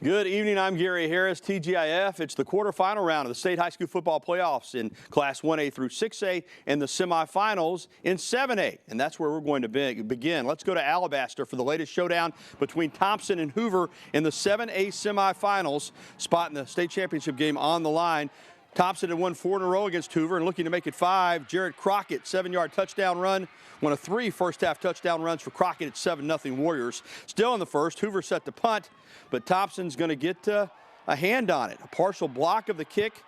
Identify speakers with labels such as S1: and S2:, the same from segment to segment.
S1: Good evening, I'm Gary Harris, TGIF. It's the quarterfinal round of the state high school football playoffs in Class 1A through 6A and the semifinals in 7A. And that's where we're going to begin. Let's go to Alabaster for the latest showdown between Thompson and Hoover in the 7A semifinals. Spot in the state championship game on the line. Thompson had won 4 in a row against Hoover and looking to make it 5. Jared Crockett, 7-yard touchdown run. One of 3 first-half touchdown runs for Crockett at 7-0 Warriors. Still in the first, Hoover set to punt, but Thompson's going to get a hand on it. A partial block of the kick,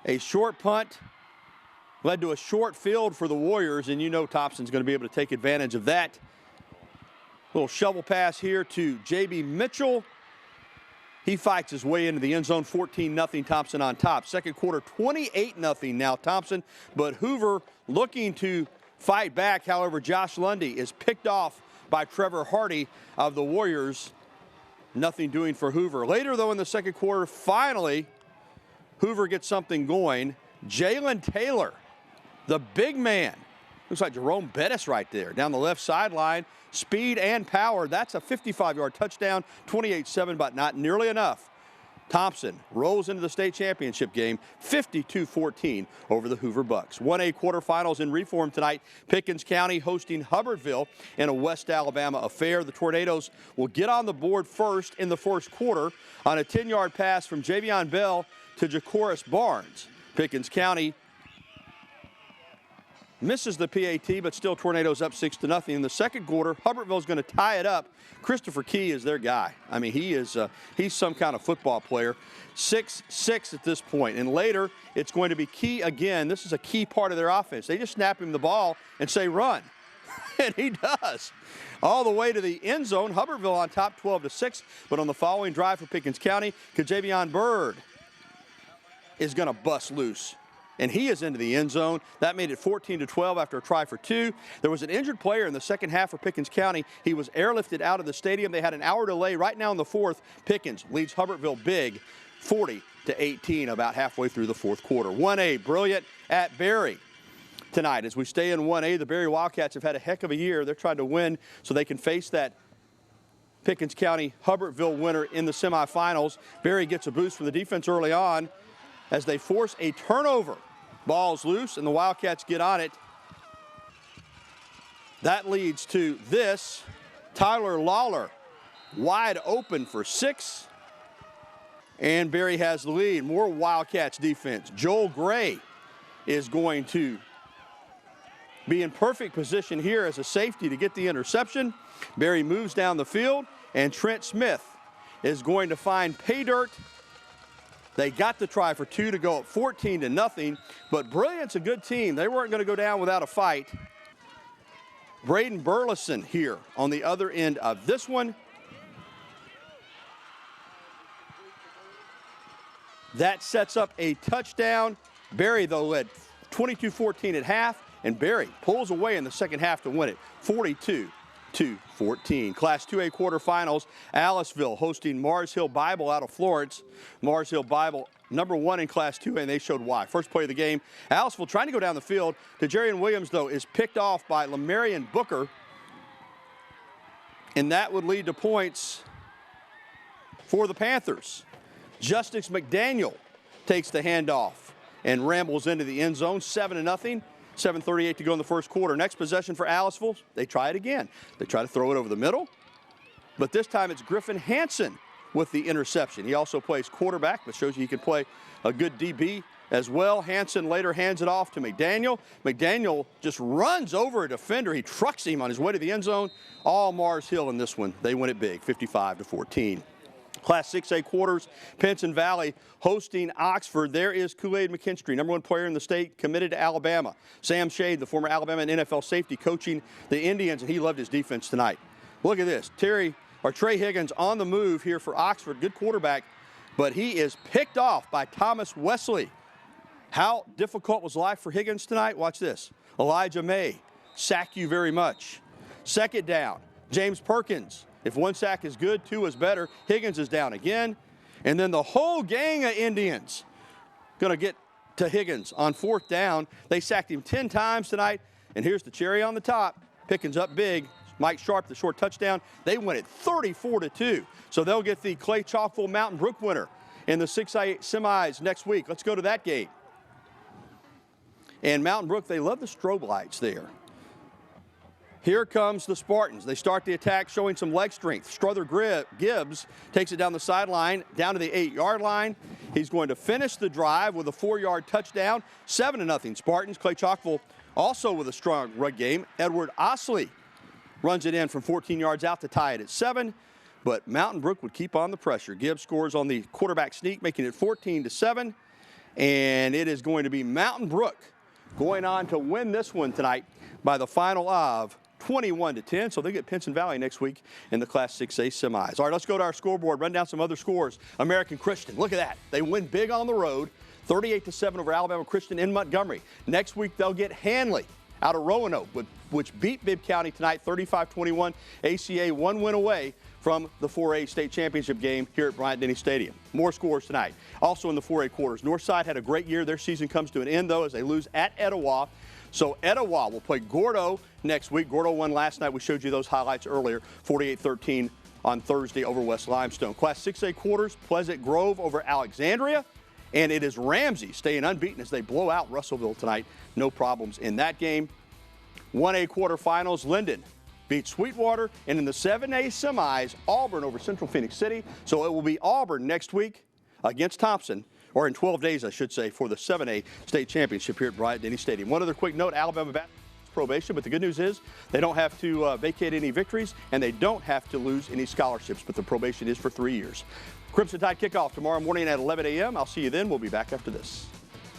S1: a short punt, led to a short field for the Warriors, and you know Thompson's going to be able to take advantage of that. Little shovel pass here to J.B. Mitchell. He fights his way into the end zone, 14-0 Thompson on top. Second quarter, 28-0 now Thompson, but Hoover looking to fight back. However, Josh Lundy is picked off by Trevor Hardy of the Warriors. Nothing doing for Hoover. Later, though, in the second quarter, finally, Hoover gets something going. Jalen Taylor, the big man. Looks like Jerome Bettis right there down the left sideline. Speed and power. That's a 55-yard touchdown, 28-7, but not nearly enough. Thompson rolls into the state championship game, 52-14 over the Hoover Bucks. 1A quarterfinals in reform tonight. Pickens County hosting Hubbertville in a West Alabama affair. The Tornadoes will get on the board first in the first quarter on a 10-yard pass from Javion Bell to Jacoris Barnes. Pickens County misses the PAT, but still Tornadoes up 6-0. In the second quarter, Hubbertville's going to tie it up. Christopher Key is their guy. I mean, he's some kind of football player. 6-6 at this point. And later, it's going to be Key again. This is a key part of their offense. They just snap him the ball and say, run. And he does. All the way to the end zone. Hubbertville on top, 12-6. But on the following drive for Pickens County, Kajavion Bird is going to bust loose. And he is into the end zone. That made it 14-12 after a try for 2. There was an injured player in the second half for Pickens County. He was airlifted out of the stadium. They had an hour delay. Right now in the fourth, Pickens leads Hubbertville big, 40-18, about halfway through the fourth quarter. 1A, Brilliant at Berry tonight. As we stay in 1A, the Berry Wildcats have had a heck of a year. They're trying to win so they can face that Pickens County Hubbertville winner in the semifinals. Berry gets a boost from the defense early on as they force a turnover. Ball's loose, and the Wildcats get on it. That leads to this. Tyler Lawler wide open for 6. And Berry has the lead. More Wildcats defense. Joel Gray is going to be in perfect position here as a safety to get the interception. Berry moves down the field, and Trent Smith is going to find pay dirt. They got the try for 2 to go up 14-0, but Brilliant's a good team. They weren't going to go down without a fight. Braden Burleson here on the other end of this one. That sets up a touchdown. Berry, though, led 22-14 at half, and Berry pulls away in the second half to win it, 42-14. Class 2A quarterfinals, Aliceville hosting Mars Hill Bible out of Florence. Mars Hill Bible, #1 in Class 2A, and they showed why. First play of the game, Aliceville trying to go down the field. Tajarian Williams, though, is picked off by Lamarian Booker, and that would lead to points for the Panthers. Justice McDaniel takes the handoff and rambles into the end zone, 7-0. 7:38 to go in the first quarter. Next possession for Aliceville, they try it again. They try to throw it over the middle, but this time it's Griffin Hansen with the interception. He also plays quarterback, but shows you he can play a good DB as well. Hansen later hands it off to McDaniel. McDaniel just runs over a defender. He trucks him on his way to the end zone. All Mars Hill in this one. They win it big, 55-14. Class 6A quarters, Pinson Valley hosting Oxford. There is Kool-Aid McKinstry, #1 player in the state, committed to Alabama. Sam Shade, the former Alabama and NFL safety, coaching the Indians, and he loved his defense tonight. Look at this. Trey Higgins on the move here for Oxford. Good quarterback, but he is picked off by Thomas Wesley. How difficult was life for Higgins tonight? Watch this. Elijah May, sack you very much. Second down, James Perkins. If 1 sack is good, 2 is better. Higgins is down again. And then the whole gang of Indians going to get to Higgins on 4th down. They sacked him 10 times tonight. And here's the cherry on the top. Pickens up big, Mike Sharp, the short touchdown. They win it 34-2. So they'll get the Clay-Chalkville Mountain Brook winner in the 6A semis next week. Let's go to that game. And Mountain Brook, they love the strobe lights there. Here comes the Spartans. They start the attack showing some leg strength. Strother Gibbs takes it down the sideline, down to the 8-yard line. He's going to finish the drive with a 4-yard touchdown. 7-0 Spartans. Clay-Chalkville also with a strong run game. Edward Osley runs it in from 14 yards out to tie it at 7. But Mountain Brook would keep on the pressure. Gibbs scores on the quarterback sneak, making it 14-7. And it is going to be Mountain Brook going on to win this one tonight by the final of 21-10. So they get Pinson Valley next week in the Class 6A semis. All right, let's go to our scoreboard, run down some other scores. American Christian, look at that. They win big on the road, 38-7 over Alabama Christian in Montgomery. Next week, they'll get Hanley out of Roanoke, which beat Bibb County tonight, 35-21. ACA 1 win away from the 4A state championship game here at Bryant-Denny Stadium. More scores tonight. Also in the 4A quarters, Northside had a great year. Their season comes to an end, though, as they lose at Etowah. So Etowah will play Gordo next week. Gordo won last night. We showed you those highlights earlier, 48-13 on Thursday over West Limestone. Class 6A quarters, Pleasant Grove over Alexandria. And it is Ramsey staying unbeaten as they blow out Russellville tonight. No problems in that game. 1A quarterfinals, Linden beats Sweetwater. And in the 7A semis, Auburn over Central Phoenix City. So it will be Auburn next week against Thompson, or in 12 days, I should say, for the 7A state championship here at Bryant-Denny Stadium. One other quick note, Alabama basketball probation, but the good news is they don't have to vacate any victories, and they don't have to lose any scholarships, but the probation is for 3 years. Crimson Tide kickoff tomorrow morning at 11 a.m. I'll see you then. We'll be back after this.